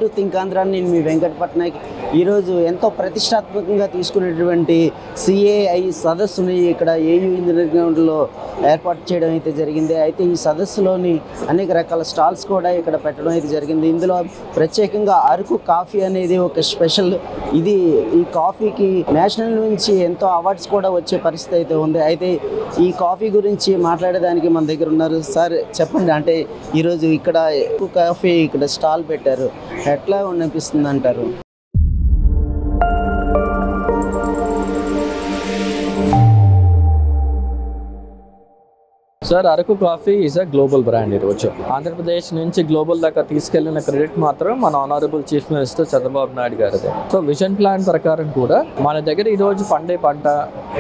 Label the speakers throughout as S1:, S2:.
S1: To think Andhra. నేను మీ వెంకట పట్నాయక్. ఈరోజు ఎంతో ప్రతిష్టాత్మకంగా తీసుకునేటువంటి సిఏఐ సదస్సుని ఇక్కడ ఏయూ ఇంజనీరింగ్ గ్రౌండ్లో ఏర్పాటు చేయడం అయితే జరిగింది. అయితే ఈ సదస్సులోని అనేక రకాల స్టాల్స్ కూడా ఇక్కడ పెట్టడం అయితే జరిగింది. ఇందులో ప్రత్యేకంగా అరకు కాఫీ అనేది ఒక స్పెషల్. ఇది ఈ కాఫీకి నేషనల్ నుంచి ఎంతో అవార్డ్స్ కూడా వచ్చే పరిస్థితి అయితే ఉంది. అయితే ఈ కాఫీ గురించి మాట్లాడేదానికి మన దగ్గర ఉన్నారు. సార్ చెప్పండి, అంటే ఈరోజు ఇక్కడ అరకు కాఫీ ఇక్కడ స్టాల్ పెట్టారు, ఎట్లా అనిపిస్తుంది అంటారు?
S2: Sir, Araku coffee is a global brand. ఈరోజు ఆంధ్రప్రదేశ్ నుంచి గ్లోబల్ దాకా తీసుకెళ్లిన క్రెడిట్ మాత్రం మన honourable chief minister Chandrababu Naidu గారిదే. సో విజన్ ప్లాన్ ప్రకారం కూడా మన దగ్గర ఈరోజు పండే పంట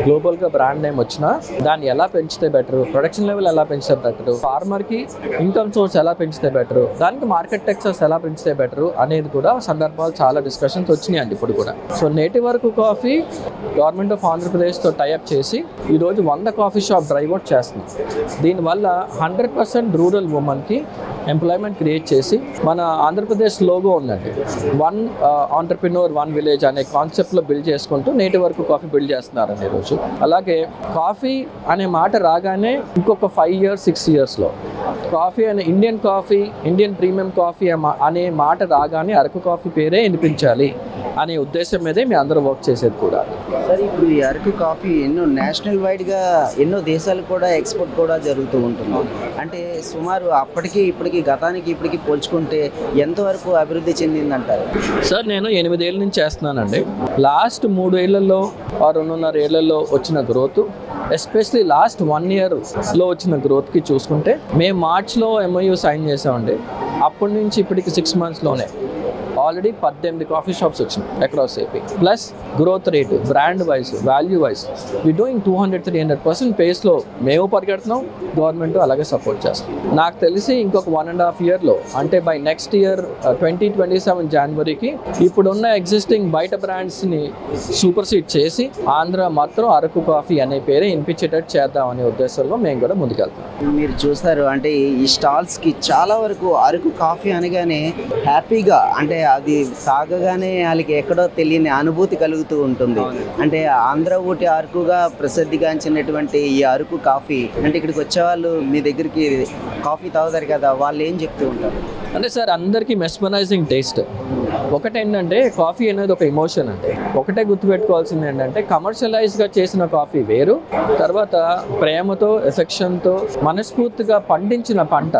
S2: గ్లోబల్ గా బ్రాండ్ నేమ్ వచ్చినా దాన్ని ఎలా పెంచితే బెటర్, ప్రొడక్షన్ లెవెల్ ఎలా పెంచితే బెటర్, ఫార్మర్ కి ఇన్కమ్ సోర్స్ ఎలా పెంచితే బెటర్, దానికి మార్కెట్ టెక్సెస్ ఎలా పెంచితే బెటర్ అనేది కూడా సందర్భాలు చాలా డిస్కషన్స్ వచ్చినాయండి ఇప్పుడు కూడా. So native Araku coffee government of Andhra Pradesh తో టైఅప్ చేసి ఈరోజు 100 కాఫీ షాప్ డ్రైవ్ అవుట్ చేస్తున్నాం. దీనివల్ల 100% రూరల్ ఉమెన్కి ఎంప్లాయ్మెంట్ క్రియేట్ చేసి మన ఆంధ్రప్రదేశ్ లోగో ఉందండి, 1 ఆంటర్ప్రినోర్ 1 విలేజ్ అనే కాన్సెప్ట్లో బిల్డ్ చేసుకుంటూ నేటి వరకు కాఫీ బిల్డ్ చేస్తున్నారండి ఈరోజు. అలాగే కాఫీ అనే మాట రాగానే ఇంకొక 5 years 6 yearsలో కాఫీ అనే ఇండియన్ ప్రీమియం కాఫీ అనే మాట రాగానే అరకు కాఫీ పేరే వినిపించాలి అనే ఉద్దేశం మీదే మేము అందరూ వర్క్ చేసేది కూడా.
S1: సార్, ఇప్పుడు ఈ అరకు కాఫీ ఎన్నో నేషనల్ వైడ్గా ఎన్నో దేశాలకు కూడా ఎక్స్పోర్ట్ కూడా జరుగుతూ ఉంటుంది. అంటే సుమారు అప్పటికి ఇప్పటికి గతానికి ఇప్పటికి పోల్చుకుంటే ఎంతవరకు అభివృద్ధి చెందిందంటారు?
S2: సార్, నేను 8 ఏళ్ళ నుంచి చేస్తున్నానండి. లాస్ట్ 3 ఏళ్లలో 2.5 ఏళ్లలో వచ్చిన గ్రోత్, ఎస్పెషలీ లాస్ట్ 1 yearలో వచ్చిన గ్రోత్కి చూసుకుంటే మేము మార్చ్లో MOU సైన్ చేసామండి. అప్పటి నుంచి ఇప్పటికి 6 monthsలోనే ఆల్రెడీ 18 కాఫీ షాప్స్ వచ్చినాయి across AP. Plus growth rate, brand wise, value wise we doing 200-300% పేస్లో మేము పరిగెడుతున్నాం, గవర్నమెంట్ అలాగే సపోర్ట్ చేస్తాం. నాకు తెలిసి ఇంకొక 1.5 yearలో, అంటే బై నెక్స్ట్ ఇయర్ 2027 జనవరికి ఇప్పుడున్న ఎగ్జిస్టింగ్ బయట బ్రాండ్స్ని సూపర్సీడ్ చేసి ఆంధ్ర మాత్రం అరకు కాఫీ అనే పేరే వినిపించేటట్టు చేద్దామనే ఉద్దేశంలో మేము కూడా ముందుకెళ్తాం.
S1: మీరు చూస్తారు, అంటే ఈ స్టాల్స్కి చాలా వరకు అరకు కాఫీ అనగానే హ్యాపీగా, అంటే అది తాగగానే వాళ్ళకి ఎక్కడో తెలియని అనుభూతి కలుగుతూ ఉంటుంది. అంటే ఆంధ్ర ఊటి అరకుగా ప్రసిద్ధిగాంచినటువంటి ఈ అరకు కాఫీ, అంటే ఇక్కడికి వచ్చేవాళ్ళు మీ దగ్గరికి కాఫీ తాగుతారు కదా, వాళ్ళు ఏం చెప్తూ ఉంటారు?
S2: అంటే సార్, అందరికీ మెస్మరైజింగ్ టేస్ట్. ఒకటేంటంటే కాఫీ అనేది ఒక ఎమోషన్ అండి. ఒకటే గుర్తుపెట్టుకోవాల్సింది ఏంటంటే కమర్షియలైజ్గా చేసిన కాఫీ వేరు, తర్వాత ప్రేమతో ఎఫెక్షన్తో మనస్ఫూర్తిగా పండించిన పంట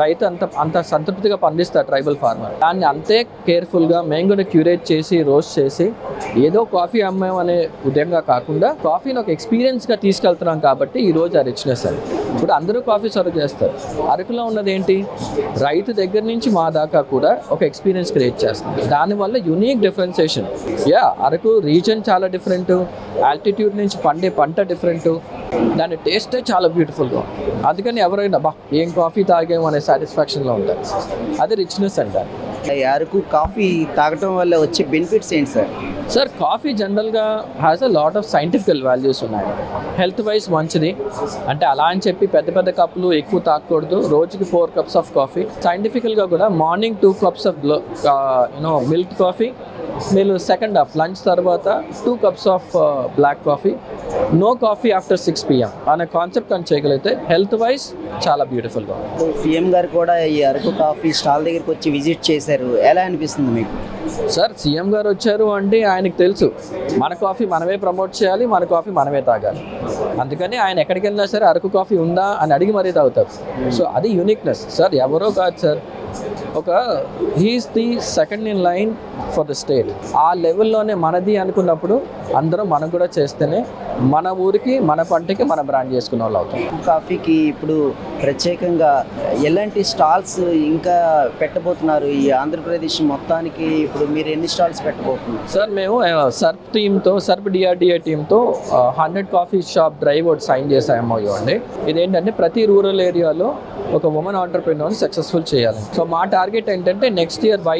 S2: రైతు అంత సంతృప్తిగా పండిస్తారు ట్రైబల్ ఫార్మర్. దాన్ని అంతే కేర్ఫుల్గా మేము కూడా క్యూరేట్ చేసి రోస్ట్ చేసి ఏదో కాఫీ అమ్మాం అనే ఉదయంగా కాకుండా కాఫీని ఒక ఎక్స్పీరియన్స్గా తీసుకెళ్తున్నాం కాబట్టి ఈరోజు ఆ రిచ్నెస్ అది. ఇప్పుడు అందరూ కాఫీ సర్వ్ చేస్తారు. అరకులో ఉన్నది ఏంటి, రైతు దగ్గర నుంచి మా దాకా కూడా ఒక ఎక్స్పీరియన్స్ క్రియేట్ చేస్తుంది. దానివల్ల యూనిక్ డిఫరెన్సియేషన్. అరకు రీజన్ చాలా డిఫరెంట్, ఆల్టిట్యూడ్ నుంచి పండే పంట డిఫరెంట్, దాని టేస్టే చాలా బ్యూటిఫుల్గా. అందుకని ఎవరైనా ఏం కాఫీ తాగాము అనే సాటిస్ఫాక్షన్లో ఉంటారు. అది రిచ్నెస్ అంటారు.
S1: అరకు కాఫీ తాగటం వల్ల వచ్చే బెనిఫిట్స్ ఏంటి సార్?
S2: సార్, కాఫీ జనరల్గా has a lot of scientifical values ఉన్నాయి. హెల్త్ వైజ్ మంచిది, అంటే అలా అని చెప్పి పెద్ద కప్పులు ఎక్కువ తాగకూడదు. రోజుకి 4 cups ఆఫ్ కాఫీ. సైంటిఫికల్గా కూడా morning 2 cups of milk coffee, మీరు సెకండ్ హాఫ్ లంచ్ తర్వాత 2 cups of black coffee, no coffee after 6 PM అనే కాన్సెప్ట్ అని చేయగలిగితే హెల్త్ వైజ్ చాలా బ్యూటిఫుల్గా.
S1: సీఎం గారు కూడా ఈ అరకు కాఫీ స్టాల్ దగ్గరికి వచ్చి విజిట్ చేశారు, ఎలా అనిపిస్తుంది మీకు?
S2: సార్, సీఎం గారు వచ్చారు అంటే ఆయనకు తెలుసు మన కాఫీ మనమే ప్రమోట్ చేయాలి, మన కాఫీ మనమే తాగాలి. అందుకని ఆయన ఎక్కడికి వెళ్ళినా సరే అరకు కాఫీ ఉందా అని అడిగి మరీ తాగుతారు. సో అది యూనిక్నెస్ సార్, ఎవరో కాదు sir, he's the second in line for the state. ఆ లెవెల్లోనే మనది అనుకున్నప్పుడు అందరం మనం కూడా చేస్తేనే మన ఊరికి, మన పంటకి మన బ్రాండ్ చేసుకునే వాళ్ళు అవుతాం.
S1: కాఫీకి ఇప్పుడు ప్రత్యేకంగా ఎలాంటి స్టాల్స్ ఇంకా పెట్టబోతున్నారు ఈ ఆంధ్రప్రదేశ్ మొత్తానికి? ఇప్పుడు మీరు ఎన్ని స్టాల్స్ పెట్టబోతున్నారు?
S2: సార్, మేము సర్ప్ డిఆర్డిఏ టీంతో 100 coffee shop drive out sign చేసాము అండి. ఇదేంటంటే ప్రతి రూరల్ ఏరియాలో ఒక ఉమెన్ ఆంటర్ప్రెన్యూర్ని సక్సెస్ఫుల్ చేయాలి. సో మా టార్గెట్ ఏంటంటే నెక్స్ట్ ఇయర్ బై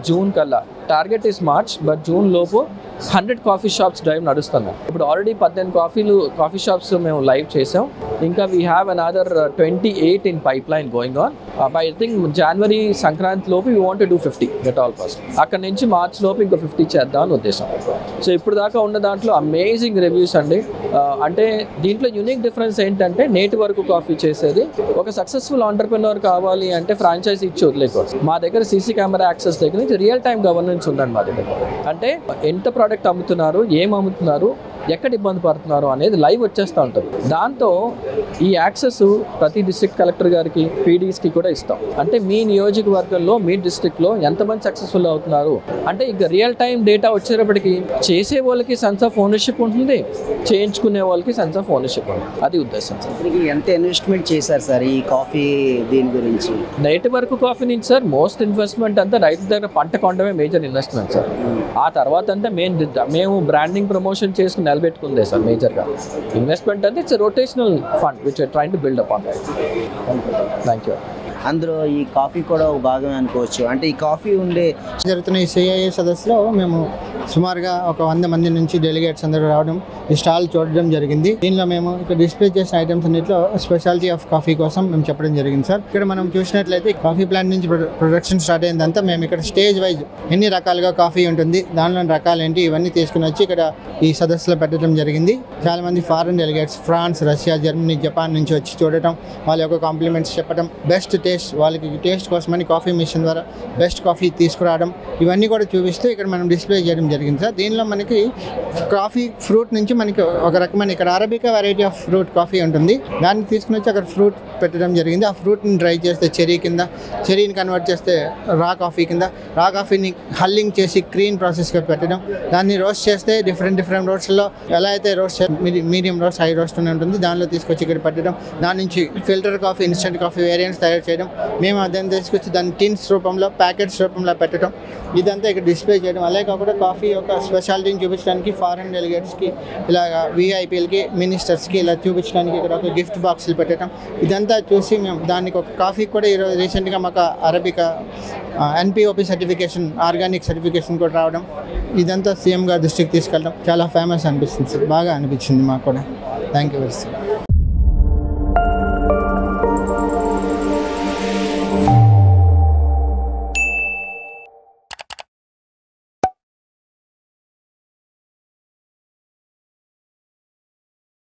S2: జూన్ కల్లా, target is March, but June లోపు 100 కాఫీ షాప్స్ డ్రైవ్ నడుస్తున్నాం. ఇప్పుడు ఆల్రెడీ 18 కాఫీ షాప్స్ మేము లైవ్ చేసాం. ఇంకా we have another 28 in pipeline going on. By I think January Sankranti లోపు we want to do 50 at all cost. అక్కడ నుంచి March లోపు ఇంకో 50 చేద్దాం అని ఉద్దేశం. సో ఇప్పుడు దాకా ఉన్న దాంట్లో అమేజింగ్ రివ్యూస్ అండి. అంటే దీంట్లో యూనిక్ డిఫరెన్స్ ఏంటంటే నేటి వరకు కాఫీ చేసేది. ఒక సక్సెస్ఫుల్ ఆంటర్ప్రెన్యూర్ కావాలి అంటే ఫ్రాంచైజీ ఇచ్చి వదిలేకూడదు. మా దగ్గర సీసీ కెమెరా యాక్సెస్ దగ్గర నుంచి రియల్ టైం గవర్నెన్స్ ఉందండి మా దగ్గర. అంటే ఎంత ప్రోడక్ట్ అమ్ముతున్నారు, ఏం అమ్ముతున్నారు, ఎక్కడ ఇబ్బంది పడుతున్నారు అనేది లైవ్ వచ్చేస్తూ ఉంటుంది. దాంతో ఈ యాక్సెస్ ప్రతి డిస్ట్రిక్ట్ కలెక్టర్ గారికి, పీడీస్కి కూడా ఇస్తాం. అంటే మీ నియోజకవర్గంలో, మీ డిస్ట్రిక్ట్లో ఎంతమంది సక్సెస్ఫుల్ అవుతున్నారు అంటే ఇక రియల్ టైం డేటా వచ్చేటప్పటికి చేసే వాళ్ళకి సెన్స్ ఆఫ్ ఓనర్షిప్ ఉంటుంది, చేయించుకునే వాళ్ళకి సెన్స్ ఆఫ్ ఓనర్షిప్ ఉంటుంది. అది ఉద్దేశం సార్.
S1: ఇప్పటికి ఎంత ఇన్వెస్ట్మెంట్ చేశారు సార్ ఈ కాఫీ దీని గురించి?
S2: నేటి వరకు కాఫీ నుంచి సార్ మోస్ట్ ఇన్వెస్ట్మెంట్ అంతా రైతు దగ్గర పంట కొనడమే మేజర్ ఇన్వెస్ట్మెంట్ సార్. ఆ తర్వాత అంతా మేము బ్రాండింగ్ ప్రమోషన్ చేసుకుని నిలబెట్టుకుందే సార్ మేజర్గా. ఇన్వెస్ట్మెంట్ అంటే it's rotational fund which are trying to build up on that. Thank you.
S1: అందులో ఈ కాఫీ కూడా ఒక భాగమే అనుకోవచ్చు. అంటే ఈ కాఫీ ఉండే
S3: జరుగుతున్న ఈ సిఐఏ సదస్సులో మేము సుమారుగా ఒక 100 మంది నుంచి డెలిగేట్స్ అందరూ రావడం, ఈ స్టాల్ చూడడం జరిగింది. దీనిలో మేము ఇక్కడ డిస్ప్లే చేసిన ఐటమ్స్ అన్నింటిలో స్పెషాలిటీ ఆఫ్ కాఫీ కోసం మేము చెప్పడం జరిగింది సార్. ఇక్కడ మనం చూసినట్లయితే కాఫీ ప్లాంట్ నుంచి ప్రొడక్షన్ స్టార్ట్ అయిందంతా మేము ఇక్కడ స్టేజ్ వైజ్ ఎన్ని రకాలుగా కాఫీ ఉంటుంది, దానిలో రకాలు ఏంటి, ఇవన్నీ తీసుకుని వచ్చి ఇక్కడ ఈ సదస్సులో పెట్టడం జరిగింది. చాలా మంది foreign delegates France, Russia, Germany, Japan నుంచి వచ్చి చూడటం, వాళ్ళ యొక్క కాంప్లిమెంట్స్ చెప్పడం, బెస్ట్ టేస్ట్, వాళ్ళకి టేస్ట్ కోసమని కాఫీ మిషన్ ద్వారా బెస్ట్ కాఫీ తీసుకురావడం, ఇవన్నీ కూడా చూపిస్తూ ఇక్కడ మనం డిస్ప్లే చేయడం జరిగింది సార్. దీనిలో మనకి కాఫీ ఫ్రూట్ నుంచి మనకి ఒక రకమైన ఇక్కడ arabica variety of fruit coffee ఉంటుంది, దాన్ని తీసుకుని వచ్చి అక్కడ ఫ్రూట్ పెట్టడం జరిగింది. ఆ ఫ్రూట్ని డ్రై చేస్తే చెరీ కింద, చెరీని కన్వర్ట్ చేస్తే రా కాఫీ కింద, రా కాఫీని హల్లింగ్ చేసి క్రీన్ ప్రాసెస్గా పెట్టడం, దాన్ని రోస్ట్ చేస్తే డిఫరెంట్ రోస్ట్లో ఎలా అయితే roast medium roast, high roast అని ఉంటుంది, దానిలో తీసుకొచ్చి ఇక్కడ పెట్టడం, దాని నుంచి filter coffee, instant coffee variants తయారు చేయడం, మేము దాన్ని తీసుకొచ్చి దాన్ని టిన్స్ రూపంలో, ప్యాకెట్స్ రూపంలో పెట్టడం, ఇదంతా ఇక్కడ డిస్ప్లే చేయడం. అలాగే కాకుండా కాఫీ యొక్క స్పెషాలిటీని చూపించడానికి ఫారెన్ డెలిగేట్స్కి, ఇలాగ విఐపీలకి, మినిస్టర్స్కి ఇలా చూపించడానికి ఇక్కడ ఒక గిఫ్ట్ బాక్సులు పెట్టడం, ఇదంతా చూసి మేము దానికి ఒక కాఫీ కూడా ఈరోజు రీసెంట్గా మాకు arabica NPOP certification, organic certification కూడా రావడం, ఇదంతా సీఎం గారి దృష్టికి తీసుకెళ్ళడం చాలా ఫేమస్ అనిపిస్తుంది సార్. బాగా అనిపించింది మాకు కూడా. Thank you very much.